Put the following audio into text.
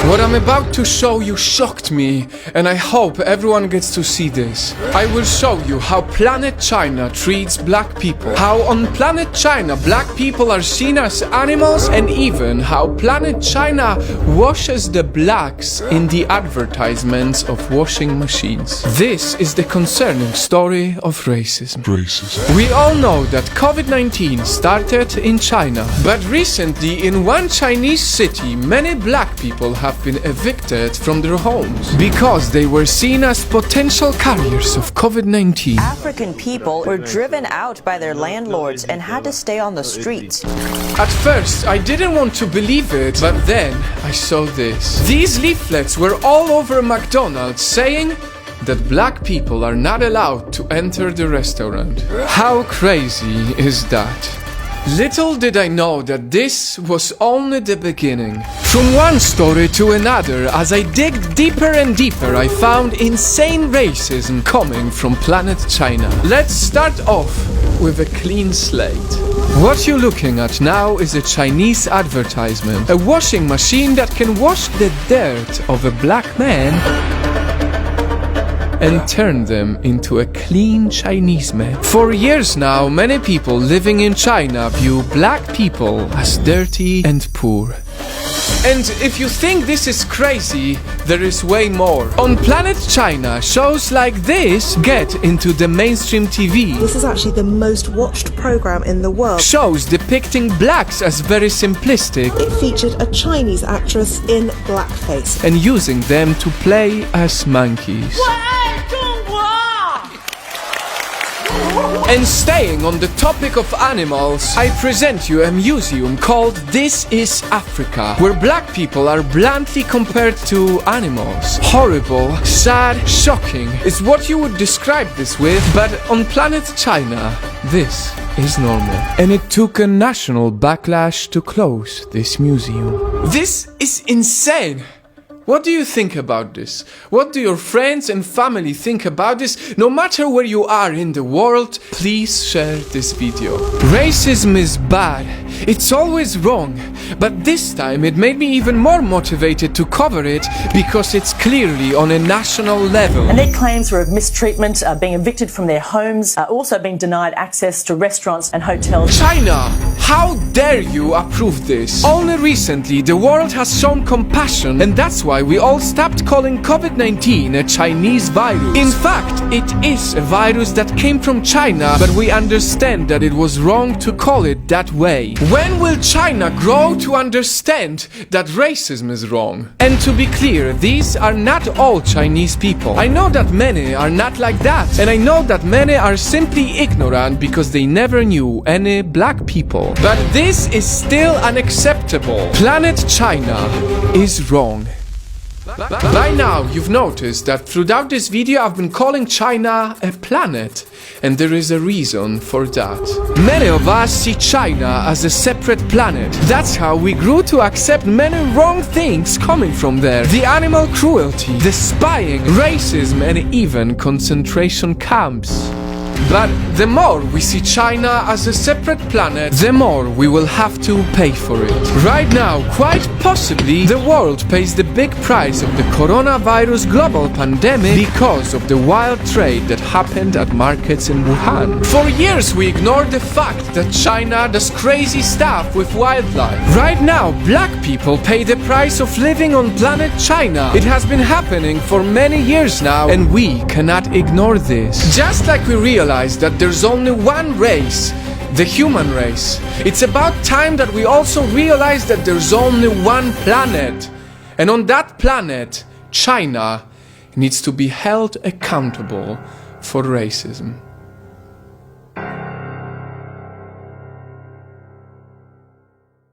What I'm about to show you shocked me, and I hope everyone gets to see this. I will show you how Planet China treats black people, how on Planet China black people are seen as animals, and even how Planet China washes the blacks in the advertisements of washing machines. This is the concerning story of racism. We all know that COVID-19 started in China, but recently in one Chinese city, many black people have been evicted from their homes because they were seen as potential carriers of COVID-19. African people were driven out by their landlords and had to stay on the streets. At first, I didn't want to believe it, but then I saw this. These leaflets were all over McDonald's saying that black people are not allowed to enter the restaurant. How crazy is that? Little did I know that this was only the beginning. From one story to another, as I digged deeper and deeper, I found insane racism coming from Planet China. Let's start off with a clean slate. What you're looking at now is a Chinese advertisement, a washing machine that can wash the dirt of a black man and turn them into a clean Chinese man. For years now, many people living in China view black people as dirty and poor. And if you think this is crazy, there is way more. On Planet China, shows like this get into the mainstream TV. This is actually the most watched program in the world. Shows depicting blacks as very simplistic. It featured a Chinese actress in blackface And using them to play as monkeys. And staying on the topic of animals, I present you a museum called This is Africa, where black people are bluntly compared to animals. Horrible, sad, shocking is what you would describe this with, but on Planet China, this is normal. And it took a national backlash to close this museum. This is insane! What do you think about this? What do your friends and family think about this? No matter where you are in the world, please share this video. Racism is bad. It's always wrong. But this time it made me even more motivated to cover it because it's clearly on a national level. And their claims were of mistreatment, being evicted from their homes, also being denied access to restaurants and hotels. China, how dare you approve this? Only recently the world has shown compassion, and that's why we all stopped calling COVID-19 a Chinese virus. In fact, it is a virus that came from China, but we understand that it was wrong to call it that way. When will China grow to understand that racism is wrong? And to be clear, these are not all Chinese people. I know that many are not like that, and I know that many are simply ignorant because they never knew any black people. But this is still unacceptable. Planet China is wrong. By now, you've noticed that throughout this video I've been calling China a planet, and there is a reason for that. Many of us see China as a separate planet. That's how we grew to accept many wrong things coming from there. The animal cruelty, the spying, racism, and even concentration camps. But the more we see China as a separate planet, the more we will have to pay for it. Right now, quite possibly, the world pays the big price of the coronavirus global pandemic because of the wild trade that happened at markets in Wuhan. For years, we ignored the fact that China does crazy stuff with wildlife. Right now, black people pay the price of living on planet China. It has been happening for many years now, and we cannot ignore this. Just like we realize that there's only one race, the human race. It's about time that we also realize that there's only one planet. And on that planet, China needs to be held accountable for racism.